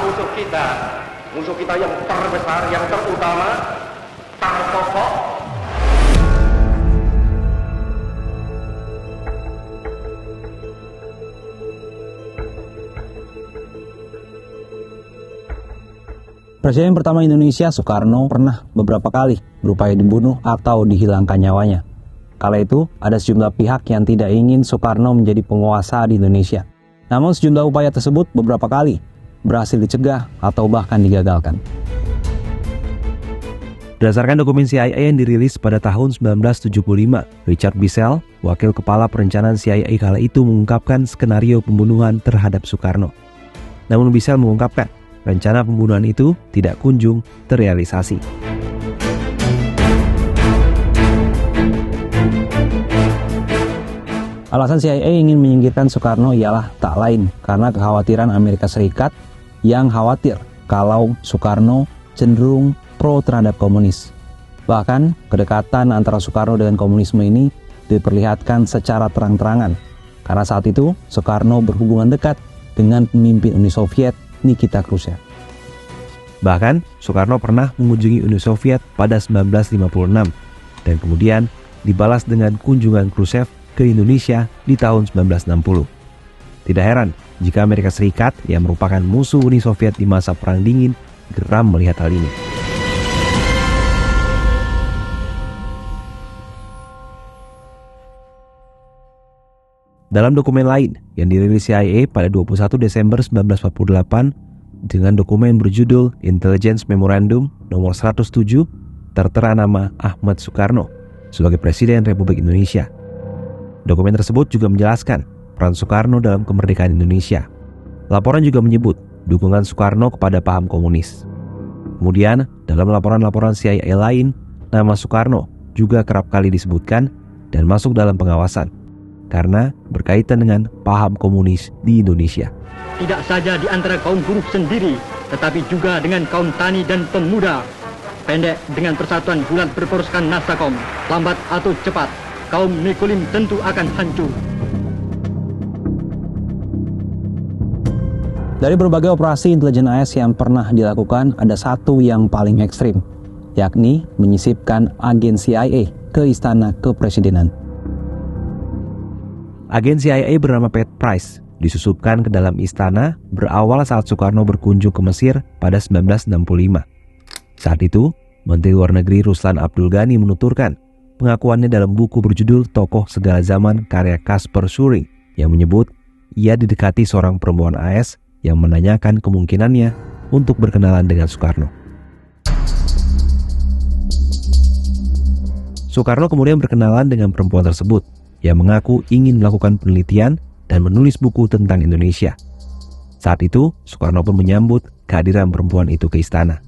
musuh kita yang terbesar, yang terutama, terpokok. Presiden pertama Indonesia, Soekarno, pernah beberapa kali berupaya dibunuh atau dihilangkan nyawanya. Kala itu, ada sejumlah pihak yang tidak ingin Soekarno menjadi penguasa di Indonesia. Namun sejumlah upaya tersebut beberapa kali berhasil dicegah atau bahkan digagalkan. Berdasarkan dokumen CIA yang dirilis pada tahun 1975, Richard Bissell, wakil kepala perencanaan CIA kala itu, mengungkapkan skenario pembunuhan terhadap Soekarno. Namun Bissell mengungkapkan, rencana pembunuhan itu tidak kunjung terrealisasi. Alasan CIA ingin menyingkirkan Soekarno ialah tak lain karena kekhawatiran Amerika Serikat yang khawatir kalau Soekarno cenderung pro terhadap komunis. Bahkan, kedekatan antara Soekarno dengan komunisme ini diperlihatkan secara terang-terangan karena saat itu Soekarno berhubungan dekat dengan pemimpin Uni Soviet, Nikita Khrushchev. Bahkan, Soekarno pernah mengunjungi Uni Soviet pada 1956 dan kemudian dibalas dengan kunjungan Khrushchev ke Indonesia di tahun 1960. Tidak heran jika Amerika Serikat yang merupakan musuh Uni Soviet di masa Perang Dingin geram melihat hal ini. Dalam dokumen lain yang dirilis CIA pada 21 Desember 1948 dengan dokumen berjudul Intelligence Memorandum nomor 107, tertera nama Ahmad Soekarno sebagai Presiden Republik Indonesia. Dokumen tersebut juga menjelaskan peran Soekarno dalam kemerdekaan Indonesia. Laporan juga menyebut dukungan Soekarno kepada paham komunis. Kemudian, dalam laporan-laporan CIA lain, nama Soekarno juga kerap kali disebutkan dan masuk dalam pengawasan karena berkaitan dengan paham komunis di Indonesia. Tidak saja di antara kaum buruh sendiri, tetapi juga dengan kaum tani dan pemuda. Pendek dengan persatuan bulat berporoskan Nasakom, lambat atau cepat, kaum Mikulim tentu akan hancur. Dari berbagai operasi intelijen AS yang pernah dilakukan, ada satu yang paling ekstrim, yakni menyisipkan agen CIA ke istana kepresidenan. Agen CIA bernama Pat Price disusupkan ke dalam istana berawal saat Soekarno berkunjung ke Mesir pada 1965. Saat itu, Menteri Luar Negeri Ruslan Abdul Ghani menuturkan pengakuannya dalam buku berjudul Tokoh Segala Zaman karya Kasper Schulring yang menyebut ia didekati seorang perempuan AS yang menanyakan kemungkinannya untuk berkenalan dengan Soekarno. Soekarno kemudian berkenalan dengan perempuan tersebut yang mengaku ingin melakukan penelitian dan menulis buku tentang Indonesia. Saat itu, Soekarno pun menyambut kehadiran perempuan itu ke istana.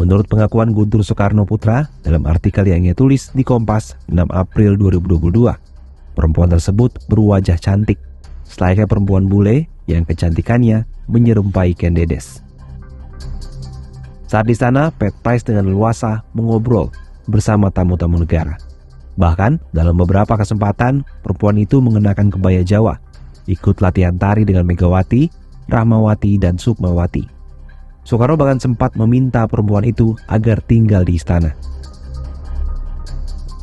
Menurut pengakuan Guntur Soekarno Putra dalam artikel yang ia tulis di Kompas 6 April 2022, perempuan tersebut berwajah cantik, selayaknya perempuan bule yang kecantikannya menyerupai Ken Dedes. Saat di sana, Pat Price dengan leluasa mengobrol bersama tamu-tamu negara. Bahkan, dalam beberapa kesempatan, perempuan itu mengenakan kebaya Jawa, ikut latihan tari dengan Megawati, Rahmawati, dan Sukmawati. Soekarno bahkan sempat meminta perempuan itu agar tinggal di istana.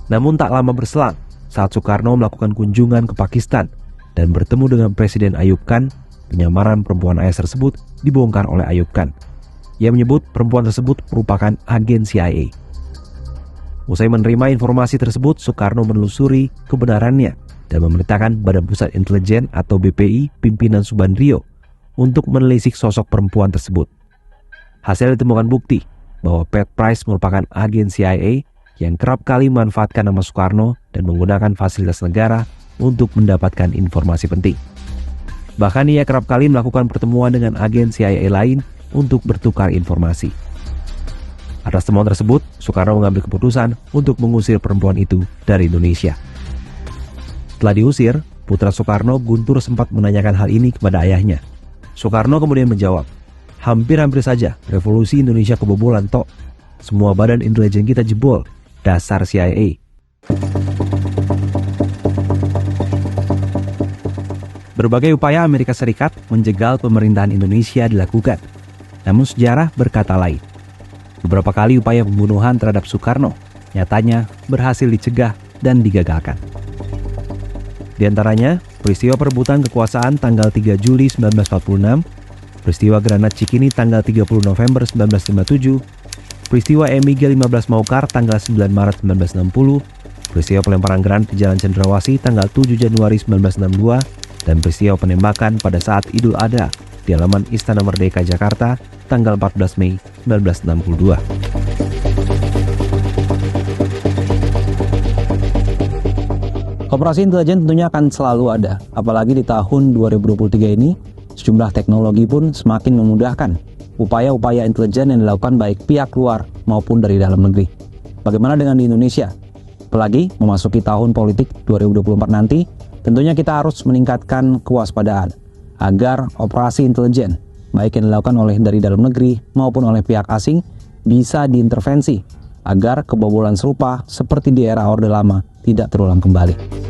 Namun tak lama berselang, saat Soekarno melakukan kunjungan ke Pakistan dan bertemu dengan Presiden Ayub Khan, penyamaran perempuan AS tersebut dibongkar oleh Ayub Khan. Ia menyebut perempuan tersebut merupakan agen CIA. Usai menerima informasi tersebut, Soekarno menelusuri kebenarannya dan memerintahkan Badan Pusat Intelijen atau BPI pimpinan Subandrio untuk menelisik sosok perempuan tersebut. Hasil ditemukan bukti bahwa Pat Price merupakan agen CIA yang kerap kali memanfaatkan nama Soekarno dan menggunakan fasilitas negara untuk mendapatkan informasi penting. Bahkan ia kerap kali melakukan pertemuan dengan agen CIA lain untuk bertukar informasi. Atas temuan tersebut, Soekarno mengambil keputusan untuk mengusir perempuan itu dari Indonesia. Setelah diusir, putra Soekarno, Guntur, sempat menanyakan hal ini kepada ayahnya. Soekarno kemudian menjawab, hampir-hampir saja revolusi Indonesia kebobolan tok. Semua badan intelijen kita jebol, dasar CIA. Berbagai upaya Amerika Serikat menjegal pemerintahan Indonesia dilakukan. Namun sejarah berkata lain. Beberapa kali upaya pembunuhan terhadap Soekarno nyatanya berhasil dicegah dan digagalkan. Di antaranya, peristiwa perebutan kekuasaan tanggal 3 Juli 1946, peristiwa Granat Cikini tanggal 30 November 1957, peristiwa MIG 15 Maukar tanggal 9 Maret 1960, peristiwa pelemparan granat di Jalan Cendrawasih tanggal 7 Januari 1962, dan peristiwa penembakan pada saat Idul Adha di halaman Istana Merdeka Jakarta tanggal 14 Mei 1962. Operasi intelijen tentunya akan selalu ada, apalagi di tahun 2023 ini, sejumlah teknologi pun semakin memudahkan upaya-upaya intelijen yang dilakukan baik pihak luar maupun dari dalam negeri. Bagaimana dengan di Indonesia? Apalagi memasuki tahun politik 2024 nanti, tentunya kita harus meningkatkan kewaspadaan agar operasi intelijen, baik yang dilakukan oleh dari dalam negeri maupun oleh pihak asing, bisa diintervensi agar kebobolan serupa seperti di era Orde Lama tidak terulang kembali.